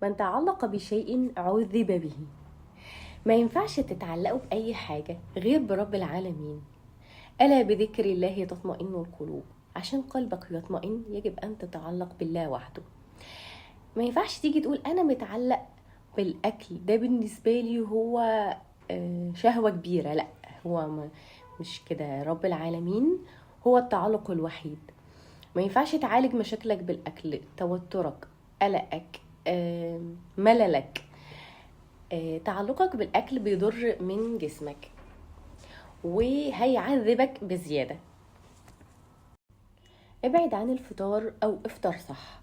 من تعلق بشيء عذب به. ما ينفعش تتعلقوا بأي حاجة غير برب العالمين. ألا بذكر الله تطمئن القلوب. عشان قلبك يطمئن يجب أن تتعلق بالله وحده. ما ينفعش تيجي تقول أنا متعلق بالأكل ده، بالنسبة لي هو شهوة كبيرة. لا، هو مش كده. رب العالمين هو التعلق الوحيد. ما ينفعش تعالج مشاكلك بالأكل، توترك، قلقك، مللك. تعلقك بالأكل بيضر من جسمك وهيعذبك بزيادة. ابعد عن الفطار أو افطر صح.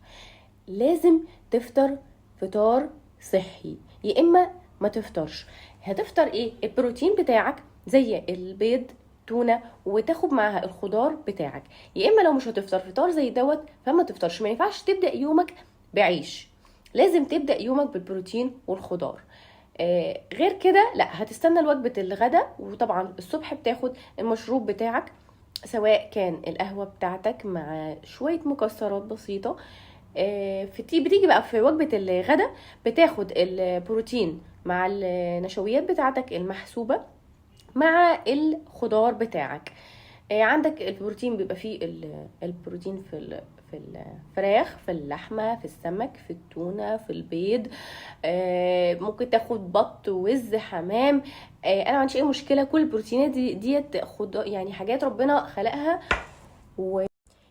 لازم تفطر فطار صحي، يا إما ما تفطرش. هتفطر ايه؟ البروتين بتاعك زي البيض، تونة، وتاخد معاها الخضار بتاعك. يا اما لو مش هتفطر فطار زي دوت فما تفطرش. ما ينفعش تبدأ يومك بعيش، لازم تبدأ يومك بالبروتين والخضار. غير كده لا، هتستنى وجبة الغداء. وطبعا الصبح بتاخد المشروب بتاعك، سواء كان القهوة بتاعتك مع شوية مكسرات بسيطة. بتيجي بقى في وجبة الغداء بتاخد البروتين مع النشويات بتاعتك المحسوبة مع الخضار بتاعك. عندك البروتين بيبقى فيه البروتين في الفراخ، في اللحمة، في السمك، في التونة، في البيض. ممكن تاخد بط، وز، حمام. انا ما عنديش اي مشكلة. كل البروتينات ديت يعني حاجات ربنا خلقها.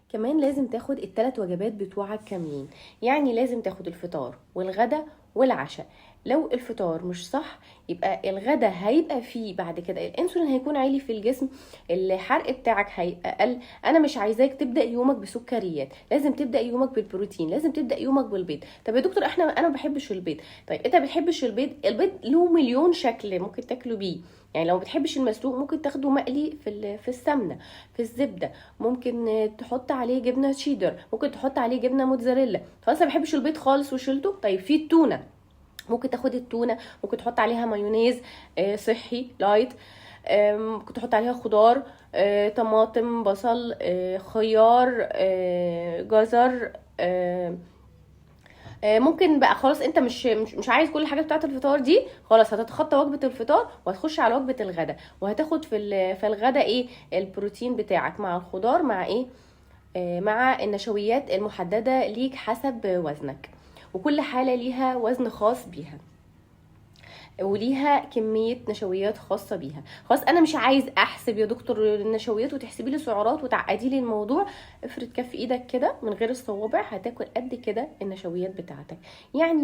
كمان لازم تاخد الثلاث وجبات بتوعك كاملين. يعني لازم تاخد الفطار والغدا والعشاء. لو الفطار مش صح يبقى الغدا هيبقى فيه بعد كده الانسولين هيكون عالي في الجسم، الحرق بتاعك هيبقى اقل. انا مش عايزاك تبدا يومك بسكريات، لازم تبدا يومك بالبروتين، لازم تبدا يومك بالبيض. طب يا دكتور انا ما بحبش البيض. طيب انت ما بتحبش البيض؟ البيض له مليون شكل ممكن تاكله بيه. يعني لو ما بتحبش المسلوق ممكن تاخده مقلي في السمنه، في الزبده. ممكن تحط عليه جبنه شيدر، ممكن تحط عليه جبنه موتزاريلا. خلاص ما بحبش البيض خالص وشلته. طيب في التونه، ممكن تاخد التونه، ممكن تحط عليها مايونيز صحي لايت. ممكن تحط عليها خضار، طماطم، بصل، خيار، جزر. ممكن بقى خلاص انت مش عايز كل الحاجات بتاعه الفطار دي، خلاص هتتخطى وجبه الفطار وهتخش على وجبه الغداء. وهتاخد في الغداء ايه؟ البروتين بتاعك مع الخضار مع ايه؟ مع النشويات المحدده ليك حسب وزنك. وكل حاله ليها وزن خاص بيها وليها كميه نشويات خاصه بيها. خلاص انا مش عايز احسب يا دكتور النشويات وتحسبي لي سعرات وتعقدي لي الموضوع. افرد كف ايدك كده من غير الصوابع، هتاكل قد كده النشويات بتاعتك. يعني